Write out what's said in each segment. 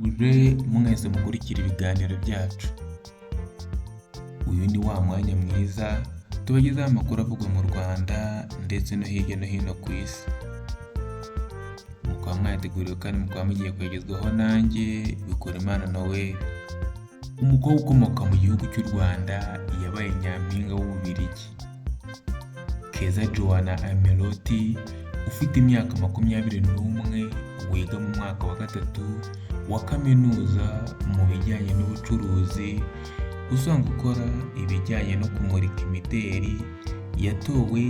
Ndabasuhuje mwese mukurikira ibiganiro byacu. Uyu ni wa mwanya mwiza tubagezaho amakuru avugwa mu Rwanda ndetse no hirya no hino ku isi. Mukaba mwayateguriwe kandi mukaba mugiye kwegezwaho nanjye Bikorimana Noel. Umukobwa ukomoka mu gihugu cy'u Rwanda yabaye nyampinga w'Ububirigi. Keza Joanna Ameloti ufite imyaka 21 wiga mu mwaka wa gatatu wa kaminuza mu bijyanye n'ubucuruzi, usanga ukora ibijyanye no kumurika imideri, yatowe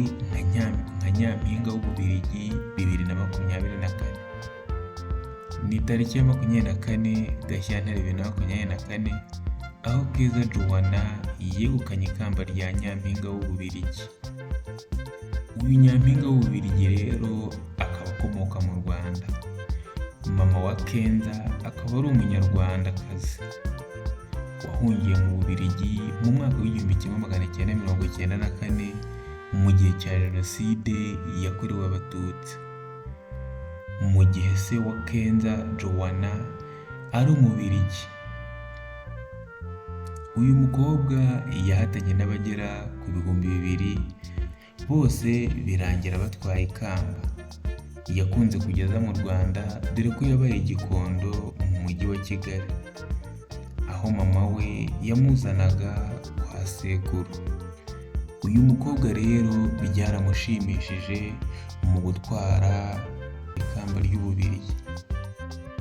nka nyampinga w'Ububirigi 2024. Ni tariki ya 24 Gashyantare 2024 aho Keza Joanna yegukanye ikamba rya nyampinga w'Ububirigi. Uyu nyampinga w'Ububirigi rero akaba akomoka mu Rwanda. Mama wa Kenza akaba ari umunyarwandakazi wahungiye mu Bubirigi mu mwaka w'1994 mu gihe cya Jenoside yakorewe Abatutsi. Mu gihe se wa Kenza Joanna ari Umubirigi. Uyu mukobwa yahatanye n'abagera ku 2,000 bose birangira batwaye ikamba. Yakunze kugeza mu Rwanda dore ko yabaye igikondo mu mujyi wa Kigali, aho mama we yamuzanaga kwa sekuru. Uyu mukobwa rero byaramushimishije mu gutwara ikamba ry'Ububirigi.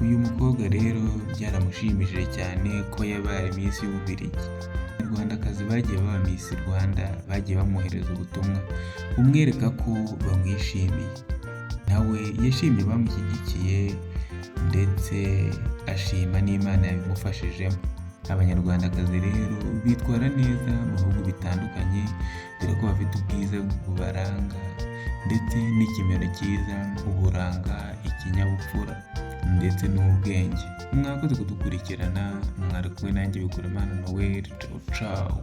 Uyu mukobwa rero byaramushimishije cyane ko yabaye Miss y'Ububirigi. Abanyarwandakazi bagiye baba Miss Rwanda bagiye bamwohereza ubutumwa bumwereka ko bamwishimiye. Nawe yashimye bamushyigikiye ndetse ashima n'Imana yabimufashijemo. Abanyarwandakazi rero bitwara neza mu bihugu bitandukanye dore ko bafite ubwiza bubaranga ndetse n'ikimero cyiza, uburanga, ikinyabupfura ndetse n'ubwenge. Mwakoze kudukurikirana, mwari kumwe nanjye Bikorimana Noel. Ciao.